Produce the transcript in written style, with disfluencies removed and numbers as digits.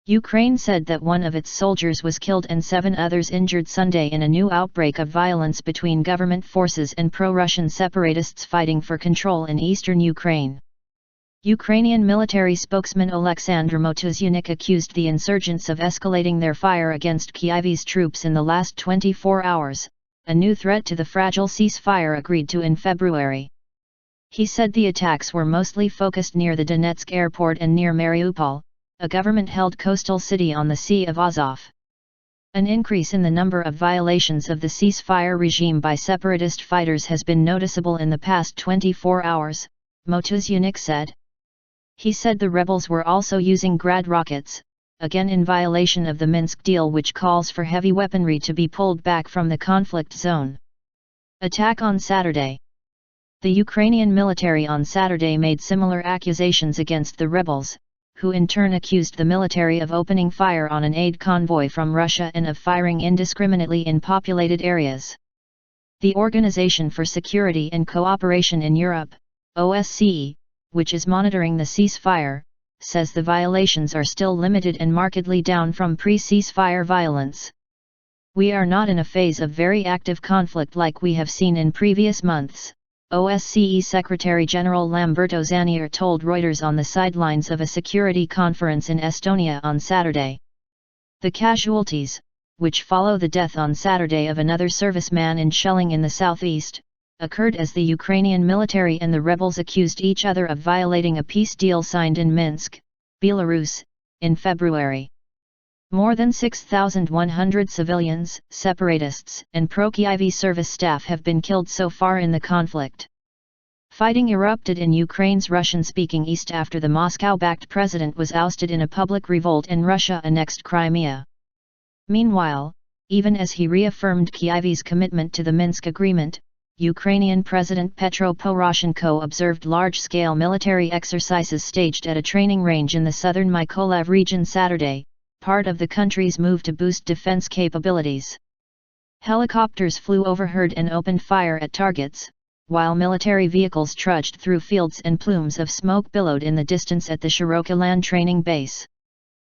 Ukraine said that one of its soldiers was killed and 7 others injured Sunday in a new outbreak of violence between government forces and pro-Russian separatists fighting for control in eastern Ukraine. Ukrainian military spokesman Oleksandr Motuzyanyk accused the insurgents of escalating their fire against Kyiv's troops in the last 24 hours, a new threat to the fragile ceasefire agreed to in February. He said the attacks were mostly focused near the Donetsk airport and near Mariupol, a government-held coastal city on the Sea of Azov. An increase in the number of violations of the ceasefire regime by separatist fighters has been noticeable in the past 24 hours, Motuzyanyk said. He said the rebels were also using Grad rockets, again in violation of the Minsk deal, which calls for heavy weaponry to be pulled back from the conflict zone. Attack on Saturday. The Ukrainian military on Saturday made similar accusations against the rebels, who in turn accused the military of opening fire on an aid convoy from Russia and of firing indiscriminately in populated areas. The Organization for Security and Cooperation in Europe, OSCE, which is monitoring the ceasefire, says the violations are still limited and markedly down from pre-ceasefire violence. We are not in a phase of very active conflict like we have seen in previous months, OSCE Secretary-General Lamberto Zanier told Reuters on the sidelines of a security conference in Estonia on Saturday. The casualties, which follow the death on Saturday of another serviceman in shelling in the southeast, occurred as the Ukrainian military and the rebels accused each other of violating a peace deal signed in Minsk, Belarus, in February. More than 6,100 civilians, separatists, and pro-Kyiv service staff have been killed so far in the conflict. Fighting erupted in Ukraine's Russian-speaking east after the Moscow-backed president was ousted in a public revolt and Russia annexed Crimea. Meanwhile, even as he reaffirmed Kyiv's commitment to the Minsk agreement, Ukrainian President Petro Poroshenko observed large-scale military exercises staged at a training range in the southern Mykolaiv region Saturday, part of the country's move to boost defense capabilities. Helicopters flew overhead and opened fire at targets, while military vehicles trudged through fields and plumes of smoke billowed in the distance at the Shiroki land training base.